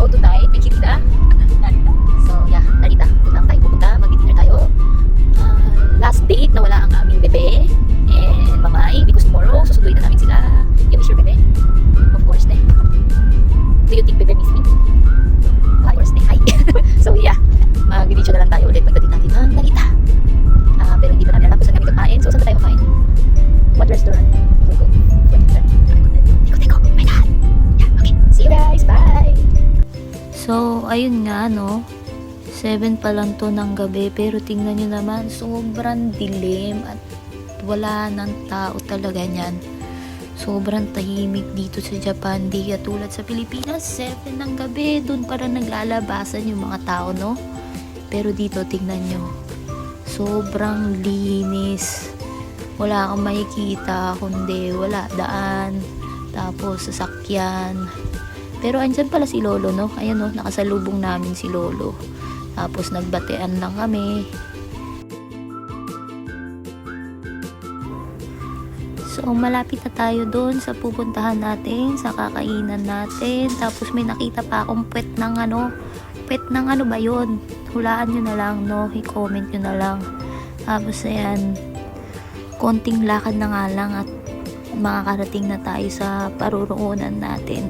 So tonight, may kitita. So yeah, Narita. Punta tayo pupunta. Mag-dinner tayo. Last date na wala ang aming bebe. And mamay, because tomorrow, susunduin na namin sila. You miss your bebe? Of course, ne. Do you think bebe miss me? Of course, ne. Hi. So yeah, mag-video na lang tayo ulit pagdating natin ng Narita. Pero hindi pa namin alam kung saan kami kakain. So saan ba tayo kakain? What restaurant? Go. Teko. Oh my God. Yeah, okay. See you guys. Bye. So, ayun nga, no? 7 pa lang to ng gabi, pero tingnan nyo naman, sobrang dilim at wala ng tao talaga niyan. Sobrang tahimik dito sa Japan, di katulad sa Pilipinas, 7 ng gabi, dun para naglalabasan yung mga tao, no? Pero dito, tingnan nyo, sobrang linis. Wala kang makikita, kundi wala daan, tapos sasakyan. Pero andyan pala si Lolo, no? Ayan, no? Nakasalubong namin si Lolo. Tapos nagbatean lang kami. So malapit na tayo doon sa pupuntahan natin, sa kakainan natin. Tapos may nakita pa akong puwet ng ano ba yun? Hulaan nyo na lang, no? I-comment nyo na lang. Tapos ayan, konting lakad na nga lang at makakarating na tayo sa paruroonan natin.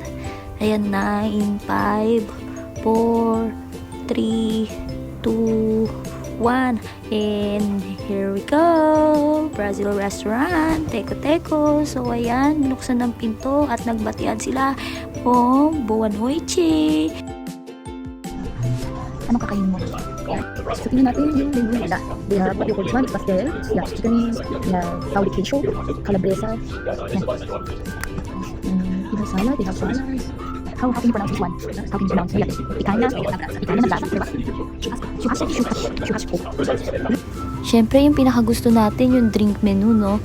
Ayan na, in 5, 4, 3, 2, 1, and here we go! Brazil restaurant, Teko. So ayan, binuksan ng pinto at nagbatian sila. Buwan hoichi! Anong kakainin mo? So tingnan natin yung menu nila. They have what you call this one, pastel, yeah, chicken, yeah, tawag queso, calabresa, yeah, salad, they have salads. How can you pronounce this one? How can you pronounce it? Pikana naglasa, diba? Shuhaspo. Syempre, yung pinakagusto natin, yung drink menu, no?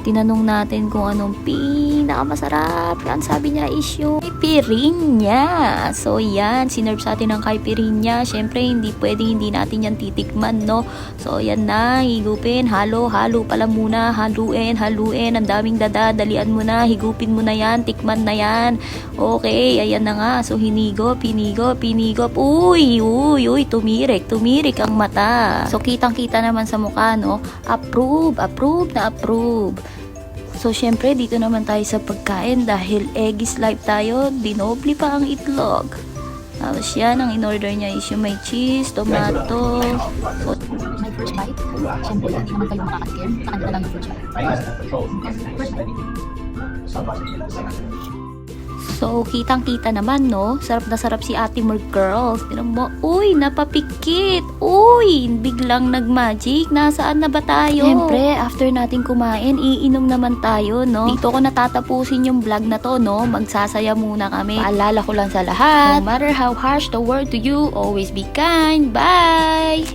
Tinanong natin kung anong pinakamasarap. Yan, sabi niya is yung caipirinha. So, yan. Sinerve sa atin ng caipirinha. Syempre, hindi hindi natin yan titikman, no? So, yan na. Higupin. Halo pala muna. Haluin. Ang daming dalian mo na. Higupin mo na yan. Tikman na yan. Okay, ayan na nga. So, hinigop. Uy, tumirik ang mata. So, kitang-kita naman sa mukha, no? Approve. So, syempre, dito naman tayo sa pagkain dahil egg is life tayo, dinoble pa ang itlog. Tapos yan, ang in-order niya is yung may cheese, tomato. So, my first bite, syempre, hindi naman kayo makakatikim. Sa kanila lang yung first bite. So, kitang-kita naman, no? Sarap na sarap si Ate Mer Girls. Tignan mo, uy, napapikit. Uy, biglang nag-magic. Nasaan na ba tayo? Siyempre, after natin kumain, iinom naman tayo, no? Dito ko natatapusin yung vlog na to, no? Magsasaya muna kami. Paalala ko lang sa lahat, no matter how harsh the world to you, always be kind. Bye!